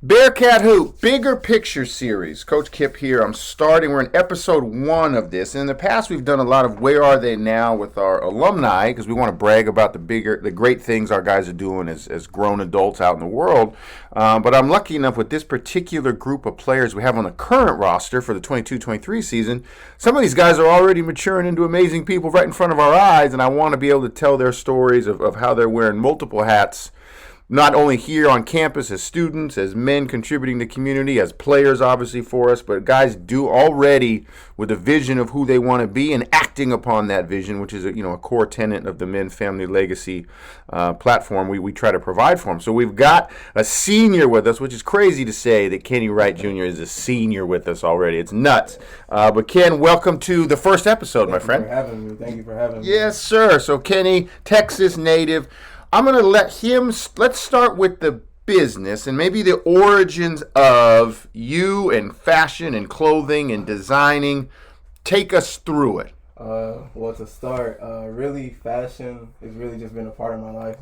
Bearcat Hoop, Bigger Picture Series. Coach Kip here. We're in episode 1 of this. In the past, we've done a lot of Where Are They Now with our alumni because we want to brag about the great things our guys are doing as grown adults out in the world. But I'm lucky enough with this particular group of players we have on the current roster for the 22-23 season. Some of these guys are already maturing into amazing people right in front of our eyes, and I want to be able to tell their stories of how they're wearing multiple hats, not only here on campus as students, as men contributing to the community, as players obviously for us, but guys do already with a vision of who they want to be and acting upon that vision, which is a core tenet of the Men Family Legacy platform we try to provide for them. So we've got a senior with us, which is crazy to say that KennyWright JR is a senior with us already. It's nuts. But Ken, welcome to the first episode, my friend. Thank you for having me. Yes, sir. So Kenny, Texas native. I'm going to let's start with the business and maybe the origins of you and fashion and clothing and designing. Take us through it. Well, to start, really fashion has really just been a part of my life,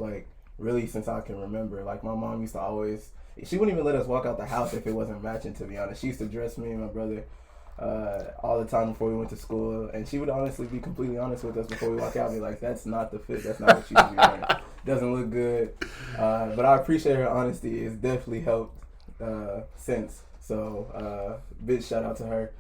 really since I can remember. Like, my mom used to she wouldn't even let us walk out the house if it wasn't matching, to be honest. She used to dress me and my brother all the time before we went to school, and she would honestly be completely honest with us before we walk out and be like, that's not the fit, that's not what you should be wearing. Doesn't look good, but I appreciate her honesty. It's definitely helped since, so big shout out to her.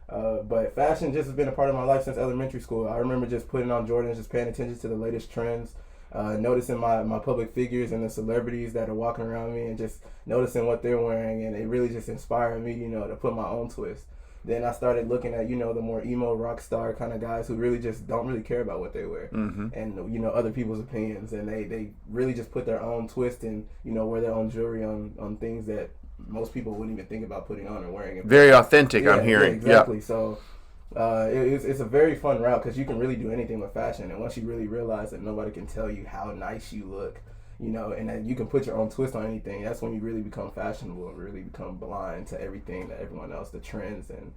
But fashion just has been a part of my life since elementary school. I remember just putting on Jordans, just paying attention to the latest trends, noticing my public figures and the celebrities that are walking around me and just noticing what they're wearing, and it really just inspired me, to put my own twist. Then I started looking at, the more emo rock star kind of guys who really just don't really care about what they wear, and, other people's opinions. And they really just put their own twist and, wear their own jewelry on things that most people wouldn't even think about putting on or wearing. Very authentic, I'm hearing. Yeah, exactly. Yeah. So it's a very fun route because you can really do anything with fashion. And once you really realize that nobody can tell you how nice you look, and that you can put your own twist on anything, that's when you really become fashionable and really become blind to everything that everyone else, the trends and,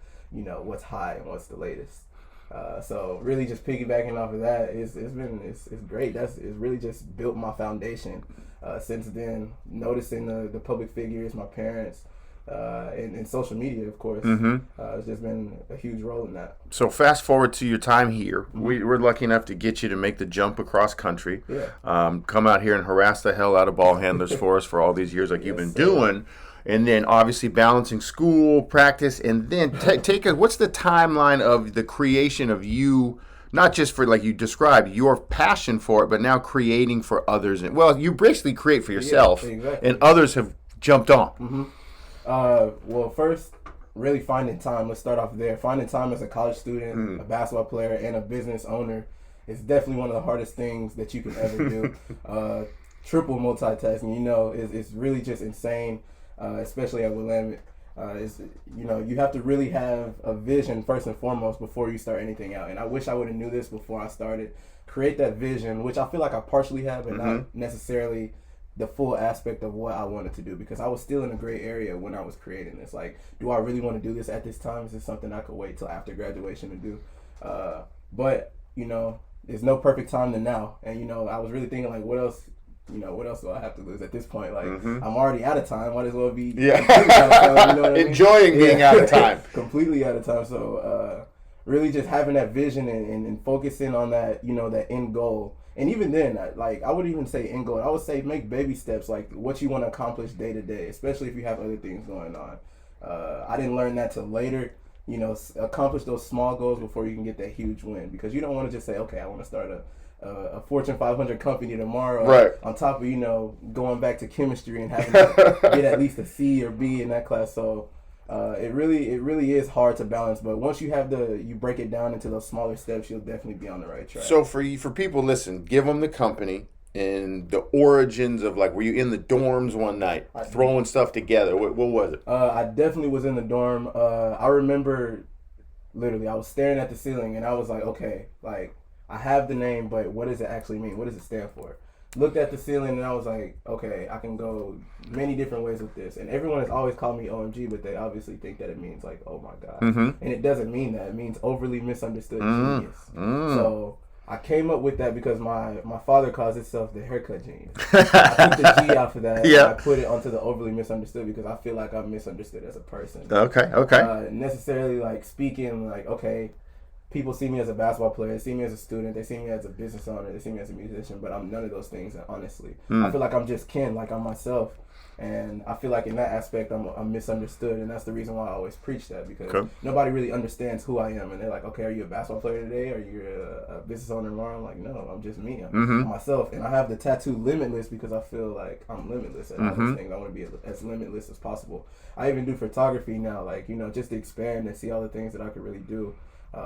what's hot and what's the latest. So really just piggybacking off of that, it's great. It's really just built my foundation. Since then, noticing the public figures, my parents, and social media, of course, it's just been a huge role in that. So fast forward to your time here. We're lucky enough to get you to make the jump across country. Yeah. Come out here and harass the hell out of ball handlers for us for all these years you've been doing. And then obviously balancing school, practice, and then take us, what's the timeline of the creation of you, not just for, like you described, your passion for it, but now creating for others. And well, you basically create for yourself, exactly. And others have jumped on. Well, first, really finding time. Let's start off there. Finding time as a college student, a basketball player, and a business owner is definitely one of the hardest things that you can ever do. Triple multitasking, is really just insane, especially at Willamette. You have to really have a vision first and foremost before you start anything out. And I wish I would have knew this before I started. Create that vision, which I feel like I partially have, but not necessarily the full aspect of what I wanted to do, because I was still in a gray area when I was creating this. Like, do I really want to do this at this time? Is this something I could wait till after graduation to do? But there's no perfect time to now. And, I was really thinking, like, what else do I have to lose at this point? Like, I'm already out of time. Might as well be enjoying being out of time. Completely out of time. So really just having that vision and focusing on that, that end goal. And even then, I wouldn't even say end goal. I would say make baby steps, like what you want to accomplish day to day, especially if you have other things going on. I didn't learn that till later. Accomplish those small goals before you can get that huge win, because you don't want to just say, okay, I want to start a Fortune 500 company tomorrow. Right. On top of, going back to chemistry and having to get at least a C or B in that class. So it really is hard to balance, but once you break it down into those smaller steps, you'll definitely be on the right track. So for people, listen, give them the company and the origins of, like, were you in the dorms one night throwing stuff together? What was it? I definitely was in the dorm. I remember literally I was staring at the ceiling and I was like, okay, like, I have the name, but what does it actually mean? What does it stand for? Looked at the ceiling and I was like, okay, I can go many different ways with this. And everyone has always called me OMG, but they obviously think that it means, like, oh my God. And it doesn't mean that. It means overly misunderstood genius. So I came up with that because my father calls itself the haircut gene. I took the G out for that. Yeah. And I put it onto the overly misunderstood because I feel like I'm misunderstood as a person. Okay. Necessarily like speaking like, okay, people see me as a basketball player, they see me as a student, they see me as a business owner, they see me as a musician, but I'm none of those things, honestly. I feel like I'm just Ken, like I'm myself. And I feel like in that aspect, I'm misunderstood, and that's the reason why I always preach that, because nobody really understands who I am, and they're like, okay, are you a basketball player today? Are you a business owner tomorrow? I'm like, no, I'm just me. I'm myself, and I have the tattoo Limitless because I feel like I'm limitless at all those things. I want to be as limitless as possible. I even do photography now, like, you know, just to expand and see all the things that I could really do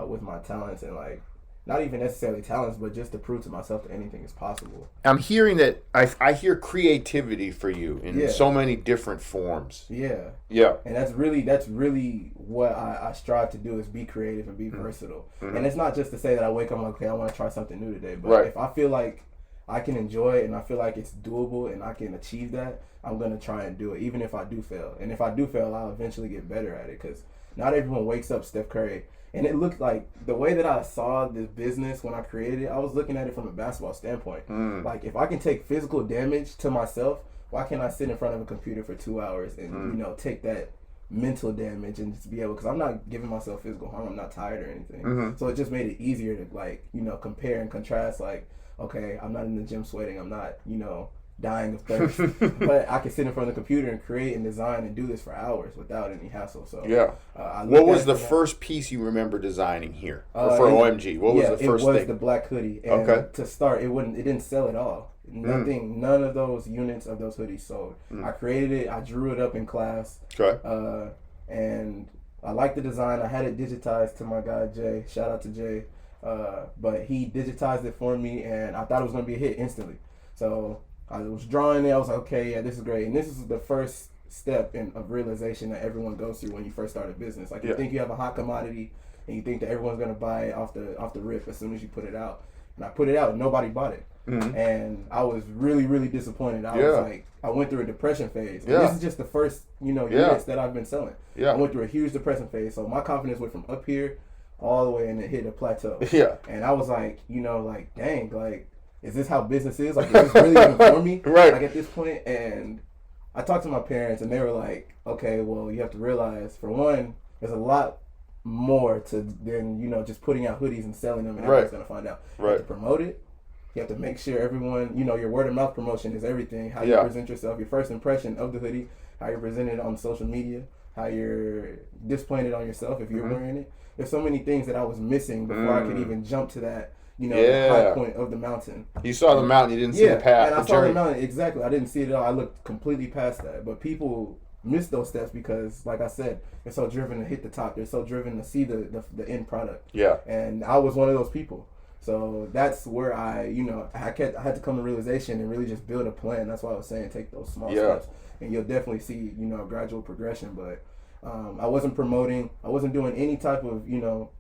with my talents, and like, not even necessarily talents, but just to prove to myself that anything is possible. I'm hearing that I hear creativity for you in so many different forms. Yeah. Yeah. And that's really what I strive to do, is be creative and be versatile. And it's not just to say that I wake up and okay, I want to try something new today. But if I feel like I can enjoy it and I feel like it's doable and I can achieve that, I'm going to try and do it, even if I do fail. And if I do fail, I'll eventually get better at it, because not everyone wakes up Steph Curry. And it looked like the way that I saw this business when I created it, I was looking at it from a basketball standpoint. Like, if I can take physical damage to myself, why can't I sit in front of a computer for 2 hours and, you know, take that mental damage and just be able, because I'm not giving myself physical harm, I'm not tired or anything. So it just made it easier to, like, you know, compare and contrast, like, okay, I'm not in the gym sweating, I'm not, you know, dying of thirst, but I can sit in front of the computer and create and design and do this for hours without any hassle. So what was the first piece you remember designing here for OMG? What was the first thing? It was the black hoodie. And to start, it didn't sell at all. None of those units of those hoodies sold. I created it. I drew it up in class. And I liked the design. I had it digitized to my guy Jay. Shout out to Jay. But he digitized it for me, and I thought it was gonna be a hit instantly. So I was drawing it. I was like, okay, yeah, this is great. And this is the first step of realization that everyone goes through when you first start a business. Like, you think you have a hot commodity, and you think that everyone's gonna buy it off the rip as soon as you put it out. And I put it out, and nobody bought it. And I was really, really disappointed. I was like, I went through a depression phase. And this is just the first, you know, units that I've been selling. I went through a huge depression phase. So my confidence went from up here all the way, and it hit a plateau. And I was like, you know, like, dang, like, is this how business is? Like, is this really even for me? Like, at this point. And I talked to my parents, and they were like, okay, well, you have to realize, for one, there's a lot more than, you know, just putting out hoodies and selling them and everyone's going to find out. You have to promote it. You have to make sure everyone, you know, your word of mouth promotion is everything. How you present yourself, your first impression of the hoodie, how you're presented on social media, how you're displaying it on yourself if you're wearing it. There's so many things that I was missing before I could even jump to that, you know, the high point of the mountain. You saw the mountain, you didn't see the path. And I saw the mountain, exactly. I didn't see it at all. I looked completely past that. But people miss those steps because, like I said, they're so driven to hit the top. They're so driven to see the end product. And I was one of those people. So that's where I had to come to realization and really just build a plan. That's why I was saying take those small steps. And you'll definitely see, you know, gradual progression. But I wasn't promoting. I wasn't doing any type of, you know,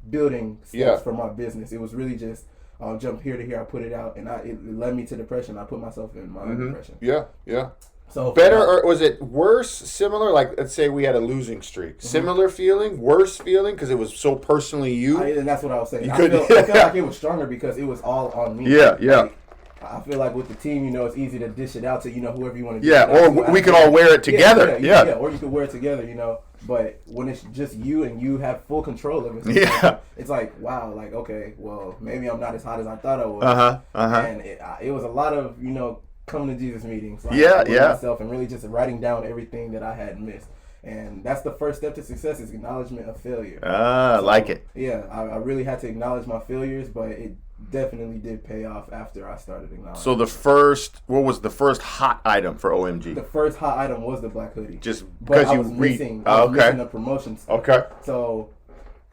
building steps for my business. It was really just I'll jump here to here. I put it out, and it led me to depression. I put myself in my own depression. So better, or was it worse, similar? Like, let's say we had a losing streak. Similar feeling, worse feeling, because it was so personally you? And that's what I was saying. I felt like it was stronger because it was all on me. Like, I feel like with the team, you know, it's easy to dish it out to, you know, whoever you want to or we could all wear it together. Or you could wear it together, you know. But when it's just you and you have full control of it, it's like, wow, like, okay, well, maybe I'm not as hot as I thought I was. And it was a lot of, you know, coming to Jesus meetings. Like, myself and really just writing down everything that I had missed. And that's the first step to success, is acknowledgement of failure. I like it. Yeah, I really had to acknowledge my failures, but it definitely did pay off after I started acknowledging. So what was the first hot item for OMG? The first hot item was the black hoodie. Just because I was missing the promotion stuff. So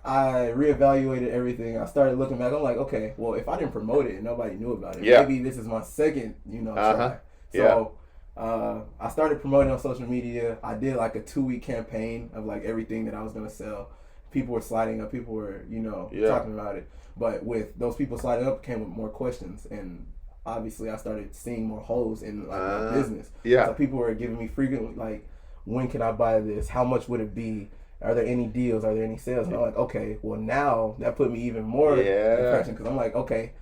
I reevaluated everything. I started looking back. I'm like, okay, well, if I didn't promote it and nobody knew about it, maybe this is my second, you know, try. So I started promoting on social media. I did like a 2-week campaign of like everything that I was gonna sell. People were sliding up. People were, you know, talking about it. But with those people sliding up came with more questions, and obviously I started seeing more holes in like my business. So people were giving me frequently like, when can I buy this? How much would it be? are there any deals? Are there any sales? And I'm like, okay, well now that put me even more depression because I'm like, okay,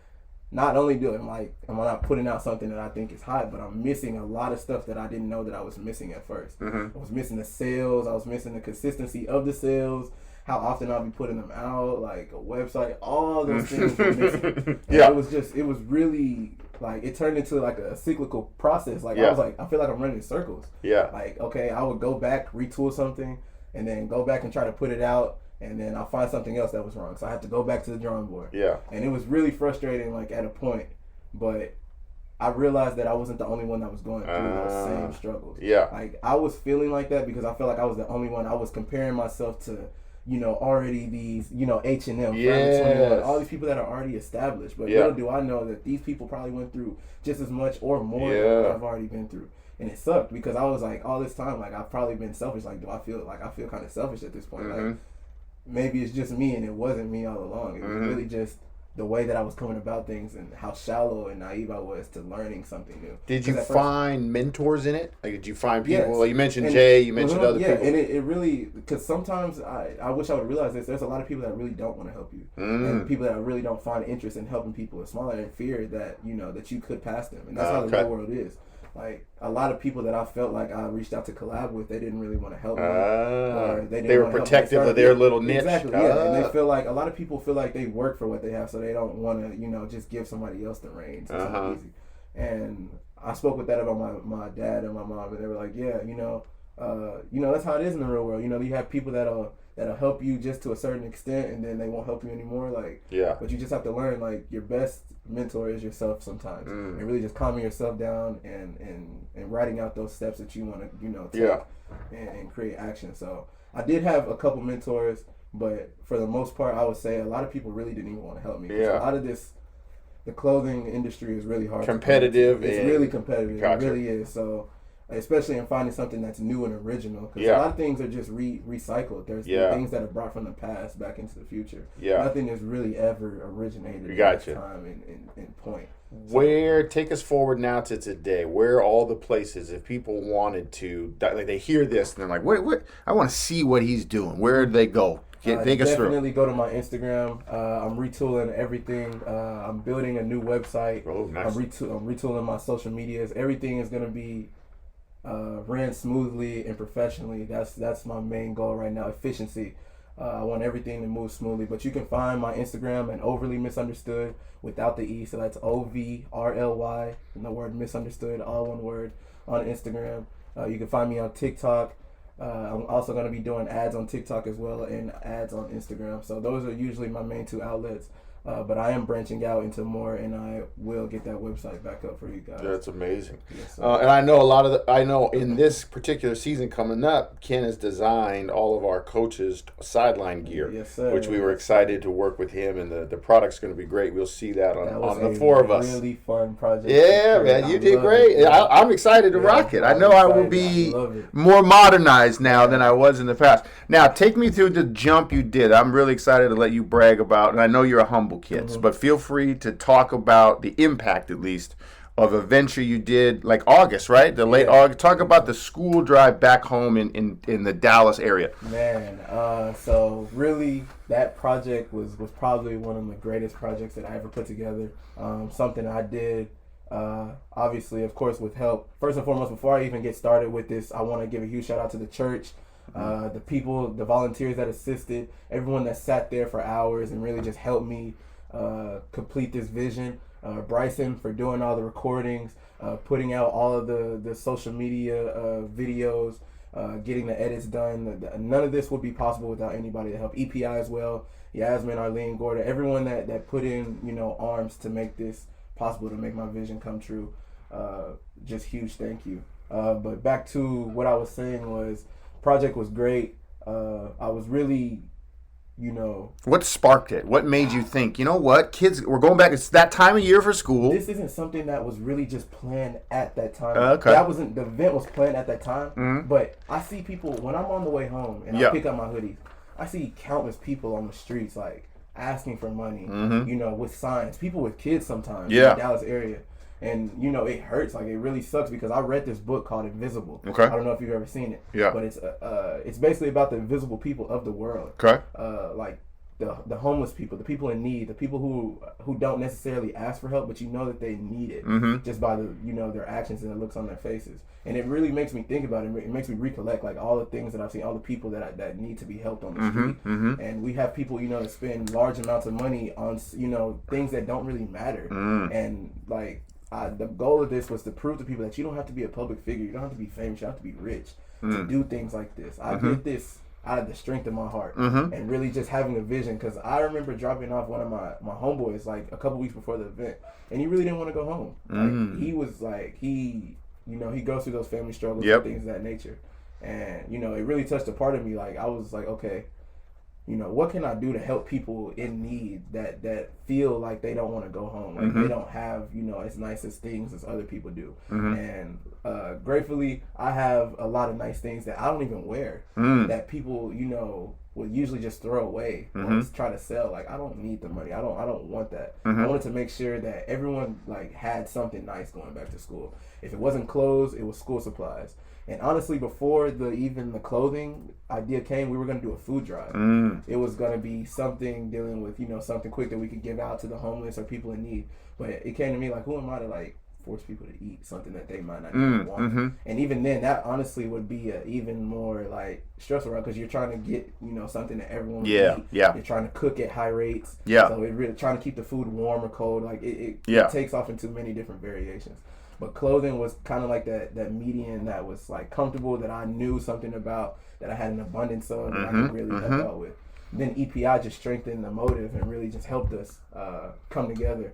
not only am I not putting out something that I think is hot, but I'm missing a lot of stuff that I didn't know that I was missing at first. I was missing the sales. I was missing the consistency of the sales. How often I'll be putting them out, like a website, all those things were missing. It was really like it turned into like a cyclical process. Like I was like, I feel like I'm running in circles. Like, okay, I would go back, retool something, and then go back and try to put it out, and then I'll find something else that was wrong. So I had to go back to the drawing board. And it was really frustrating, like at a point, but I realized that I wasn't the only one that was going through those same struggles. Like I was feeling like that because I felt like I was the only one. I was comparing myself to, already these, H&M, all these people that are already established. But little do I know that these people probably went through just as much or more than what I've already been through. And it sucked because I was like, all this time, like I've probably been selfish. Like, I feel kind of selfish at this point. Like maybe it's just me and it wasn't me all along. It was really just the way that I was coming about things and how shallow and naive I was to learning something new. Did you find mentors in it? Like, did you find people? Like you mentioned Jay, you mentioned other people. Yeah, and it really, because sometimes I wish I would realize this. There's a lot of people that really don't want to help you, and people that really don't find interest in helping people are smaller and fear that that you could pass them, and that's how the real world is. Like a lot of people that I felt like I reached out to collab with, they didn't really want to help me. Or they were protective of their little niche. Exactly. And they feel like a lot of people feel like they work for what they have, so they don't want to just give somebody else the reins. It's not easy. And I spoke with that about my dad and my mom, and they were like, yeah, that's how it is in the real world. You have people that'll help you just to a certain extent, and then they won't help you anymore. Like, but you just have to learn, like, your best mentor is yourself sometimes, and really just calming yourself down and writing out those steps that you want to, take and create action. So I did have a couple mentors, but for the most part, I would say a lot of people really didn't even want to help me. A lot of the clothing industry is really hard. Competitive. It's really competitive. Gotcha. It really is. So, especially in finding something that's new and original, because a lot of things are just recycled. There's things that are brought from the past back into the future. Nothing is really ever originated at this time and point. Take us forward now to today. Where are all the places, if people wanted to, like they hear this and they're like, what? I want to see what he's doing. Where do they go? Take us through. Definitely go to my Instagram. I'm retooling everything. I'm building a new website. Oh, nice. I'm retooling my social medias. Everything is going to be ran smoothly and professionally. That's my main goal right now. Efficiency. I want everything to move smoothly. But you can find my Instagram at Overly Misunderstood without the E. So that's OVRLY, and the word misunderstood, all one word, on Instagram. You can find me on TikTok. I'm also going to be doing ads on TikTok as well and ads on Instagram. So those are usually my main two outlets. But I am branching out into more, and I will get that website back up for you guys. That's amazing. Yes, and I know in this particular season coming up, Ken has designed all of our coaches' sideline gear, yes, sir. Which we were excited to work with him, and the product's going to be great. We'll see that on the four of us. Really fun project. Yeah, man, you did great. I'm excited to rock it. I know I will be more modernized now than I was in the past. Now, take me through the jump you did. I'm really excited to let you brag about, and I know you're a humble kids, but feel free to talk about the impact, at least, of a venture you did like August, right? The late August. Talk about the school drive back home in the Dallas area. Man, so really that project was probably one of the greatest projects that I ever put together. Something I did, obviously, of course, with help. First and foremost, before I even get started with this, I want to give a huge shout out to the church. The people, the volunteers that assisted, everyone that sat there for hours and really just helped me complete this vision. Bryson for doing all the recordings, putting out all of the social media videos, getting the edits done. None of this would be possible without anybody to help. EPI as well, Yasmin, Arlene, Gorda, everyone that put in arms to make this possible, to make my vision come true. Just huge thank you. But back to what I was saying was, project was great. I was really, What sparked it? What made you think, what? Kids, we're going back. It's that time of year for school. This isn't something that was really just planned at that time. Okay. The event was planned at that time. But I see people, when I'm on the way home and I pick up my hoodies, I see countless people on the streets, like, asking for money, with signs. People with kids sometimes in the Dallas area. And it hurts. Like, it really sucks because I read this book called Invisible. Okay. I don't know if you've ever seen it. Yeah. But it's basically about the invisible people of the world. Okay. Like the homeless people, the people in need, the people who don't necessarily ask for help, but that they need it just by the their actions and the looks on their faces. And it really makes me think about it. It makes me recollect like all the things that I've seen, all the people that need to be helped on the street. And we have people that spend large amounts of money on things that don't really matter. And like the goal of this was to prove to people that you don't have to be a public figure, you don't have to be famous, you don't have to be rich to do things like this. I did this out of the strength of my heart and really just having a vision, because I remember dropping off one of my homeboys like a couple weeks before the event, and he really didn't want to go home. Like, he was like he goes through those family struggles and things of that nature, and it really touched a part of me. Like, I was like, okay, what can I do to help people in need that feel like they don't want to go home, like they don't have as nice as things as other people do. And gratefully, I have a lot of nice things that I don't even wear that people would usually just throw away or try to sell. Like, I don't need the money. I don't want that. I wanted to make sure that everyone like had something nice going back to school. If it wasn't clothes, it was school supplies. And honestly, before even the clothing idea came, we were going to do a food drive. It was going to be something dealing with, something quick that we could give out to the homeless or people in need. But it came to me like, who am I to like force people to eat something that they might not even want? And even then, that honestly would be a even more like stressful, right? Because you're trying to get something that everyone would eat. You're trying to cook at high rates. So it really trying to keep the food warm or cold. Like it takes off into many different variations. But clothing was kind of like that median that was like comfortable, that I knew something about, that I had an abundance of, that I could really help out with. Then EPI just strengthened the motive and really just helped us come together.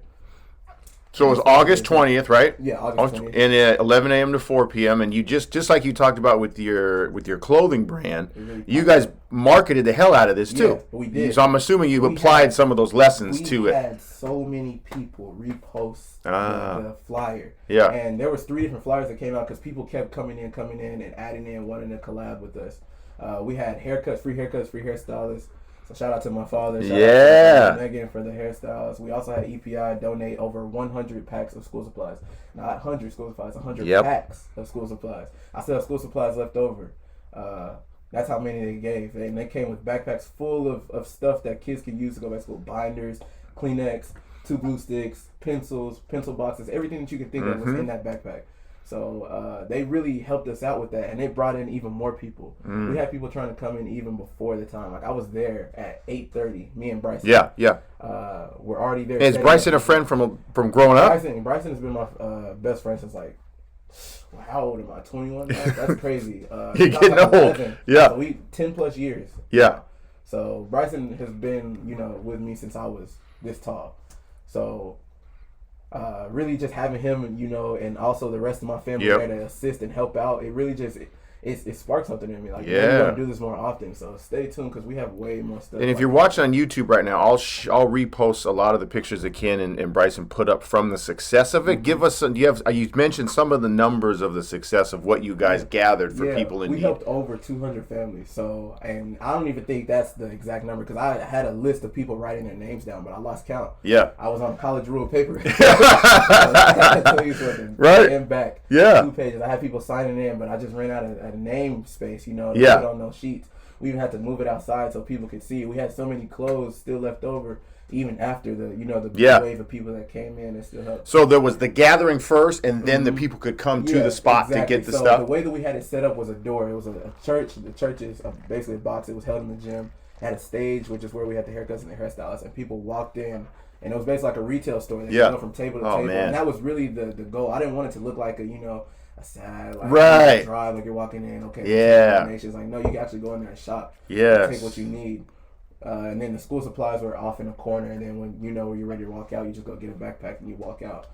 So it was August 20th, right? Yeah, August 20th. And 11 a.m. to 4 p.m. And you just like you talked about with your clothing brand, really you guys marketed the hell out of this too. Yeah, we did. So I'm assuming you applied some of those lessons to it. We had so many people repost the flyer. Yeah. And there was 3 different flyers that came out because people kept coming in and adding in, wanting to collab with us. We had free hairstylists. So shout out to my father. Shout out to Megan for the hairstyles. We also had EPI donate over 100 packs of school supplies. Not 100 school supplies, 100 packs of school supplies. I still have school supplies left over. That's how many they gave. And they came with backpacks full of stuff that kids can use to go back to school. Binders, Kleenex, 2 glue sticks, pencils, pencil boxes, everything that you could think of was in that backpack. So they really helped us out with that, and it brought in even more people. We had people trying to come in even before the time. Like, I was there at 8:30. Me and Bryson. Yeah. We're already there. Is Bryson a friend from growing up? Bryson has been my best friend since like, how old am I? 21. That's crazy. You're getting old. 11. Yeah. So 10 plus years. Yeah. So Bryson has been with me since I was this tall. So. Really just having him, and also the rest of my family there to assist and help out, it really just it sparked something in me. Like, we're going to do this more often. So stay tuned because we have way more stuff. And if you're watching on YouTube right now, I'll repost a lot of the pictures that Ken and Bryson put up from the success of it. Give us some. You mentioned some of the numbers of the success of what you guys gathered for people in need. We helped over 200 families. So, and I don't even think that's the exact number because I had a list of people writing their names down, but I lost count. Yeah. I was on college rule paper. I can tell you something. Right. And back. Yeah. 2 pages. I had people signing in, but I just ran out of name space, to put on those sheets. We even had to move it outside so people could see. We had so many clothes still left over, even after the big wave of people that came in and still helped. So there was the gathering first, and then the people could come to the spot to get the stuff. The way that we had it set up was a door. It was a church. The church is basically a box. It was held in the gym. It had a stage, which is where we had the haircuts and the hairstylists, and people walked in. And it was basically like a retail store. They could go from table to table. Man. And that was really the goal. I didn't want it to look like a sad, like, drive, like you're walking in, donations. Like, no, you can actually go in there and shop. Take what you need. And then the school supplies were off in a corner. And then when when you're ready to walk out, you just go get a backpack and you walk out.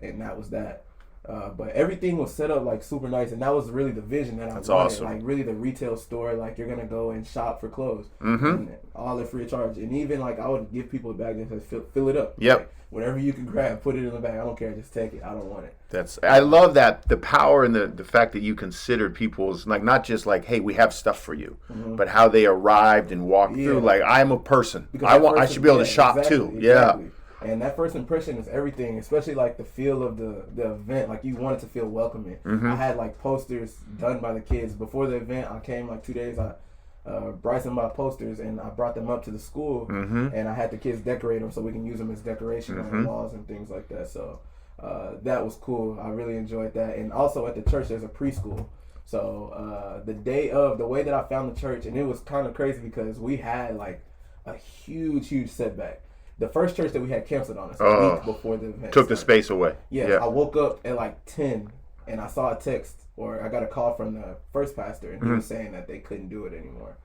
And that was that. But everything was set up like super nice, and that was really the vision that I wanted. Awesome. Like, really the retail store, like you're gonna go and shop for clothes, and all are free of charge. And even like I would give people a bag that says fill it up. Yep. Like, whatever you can grab, put it in the bag. I don't care, just take it. I don't want it. I love that, the power and the fact that you considered people's, like, not just like, hey, we have stuff for you, but how they arrived and walked through. Like, I'm a person. I should be able to shop too. Exactly. And that first impression is everything, especially like the feel of the event. Like you want it to feel welcoming. I had like posters done by the kids before the event. I came like 2 days. Bryson bought posters and I brought them up to the school, and I had the kids decorate them so we can use them as decoration on the walls and things like that. So that was cool. I really enjoyed that. And also at the church, there's a preschool. So the way that I found the church, and it was kind of crazy because we had like a huge setback. The first church that we had canceled on us a week before the event took the space away. Yeah, I woke up at like 10 and I saw a text, or I got a call from the first pastor, and he was saying that they couldn't do it anymore.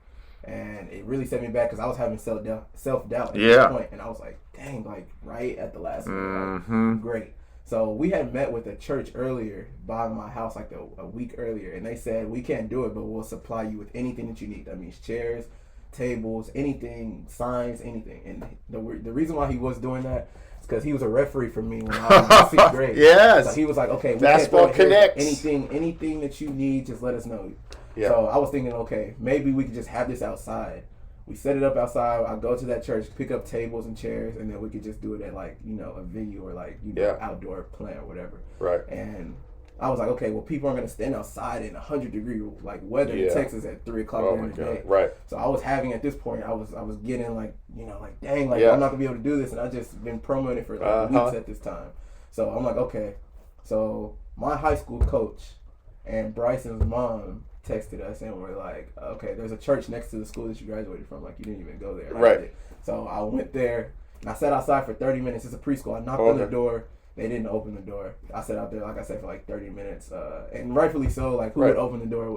And it really set me back because I was having self-doubt at this point. And I was like, dang, like right at the last minute. Like, great. So we had met with a church earlier by my house like a week earlier, and they said, we can't do it, but we'll supply you with anything that you need. That means chairs, tables, anything, signs, anything. And the reason why he was doing that is because he was a referee for me when I was in 6th grade. Yes. So he was like, okay, basketball connects. Anything that you need, just let us know. Yeah. So I was thinking, okay, maybe we could just have this outside. We set it up outside. I go to that church, pick up tables and chairs, and then we could just do it at like, a venue or like, outdoor plant or whatever. Right. And I was like, okay, well, people aren't going to stand outside in 100-degree like weather in Texas at 3 o'clock during the day. Right. So I was having, at this point, I was getting like, like, dang, like I'm not going to be able to do this. And I just been promoting it for like weeks at this time. So I'm like, okay. So my high school coach and Bryson's mom texted us and were like, okay, there's a church next to the school that you graduated from. Like, you didn't even go there. Right. So I went there and I sat outside for 30 minutes. It's a preschool. I knocked on the door. They didn't open the door. I sat out there, like I said, for like 30 minutes. And rightfully so. Like, who would open the door?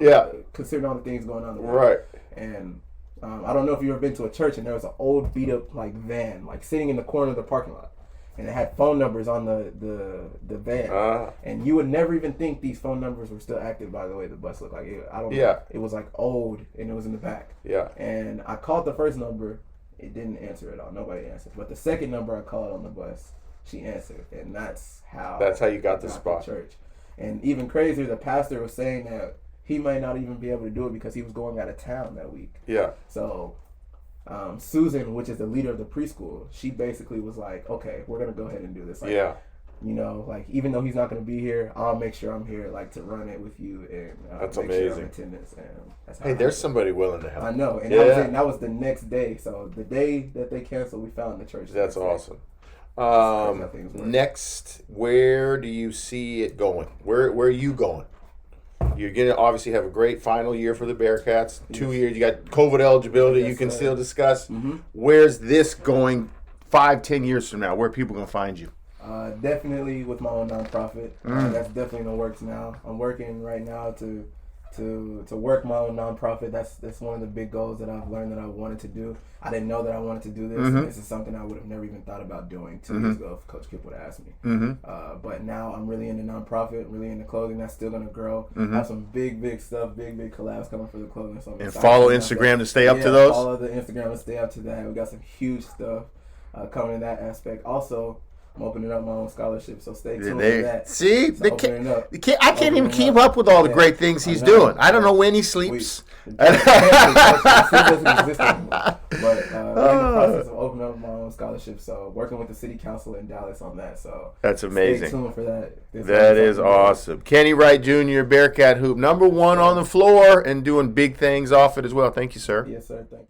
Considering all the things going on. Right. And I don't know if you've ever been to a church and there was an old beat up like van, like sitting in the corner of the parking lot. And it had phone numbers on the van, and you would never even think these phone numbers were still active. By the way, the bus looked like it. I don't know. It was like old, and it was in the back. Yeah. And I called the first number, it didn't answer at all. Nobody answered. But the second number I called on the bus, she answered, and that's how you got the spot. Church. And even crazier, the pastor was saying that he might not even be able to do it because he was going out of town that week. Yeah. So. Susan, which is the leader of the preschool, she basically was like, okay, we're going to go ahead and do this. Like, like, even though he's not going to be here, I'll make sure I'm here, like, to run it with you and that's make amazing. Sure I'm in attendance. And that's how there's somebody willing to help. I know. And that was the next day. So the day that they canceled, we found the church. That's awesome. Next, where do you see it going? Where are you going? You're going to obviously have a great final year for the Bearcats. 2 years. You got COVID eligibility you can still discuss. Where's this going 5-10 years from now? Where are people going to find you? Definitely with my own nonprofit. That's definitely in the works now. I'm working right now to work my own nonprofit. That's one of the big goals that I've learned that I wanted to do. I didn't know that I wanted to do this. This is something I would have never even thought about doing 2 years ago if Coach Kip would have asked me. But now I'm really into nonprofit, really into clothing. That's still going to grow. I have some big stuff, big collabs coming for the clothing. So and follow Instagram to stay up to those? Follow the Instagram to stay up to that. We got some huge stuff coming in that aspect. Also, I'm opening up my own scholarship, so stay tuned to that. See, I can't even keep up with all the great things he's doing. I don't know when he sleeps. Doesn't exist anymore. But we're in the process of opening up my own scholarship, so working with the city council in Dallas on that. So that's amazing. Stay tuned for that. That is awesome. KennyWright JR, Bearcat Hoop, #1 on the floor and doing big things off it as well. Thank you, sir. Yes, sir. Thank you.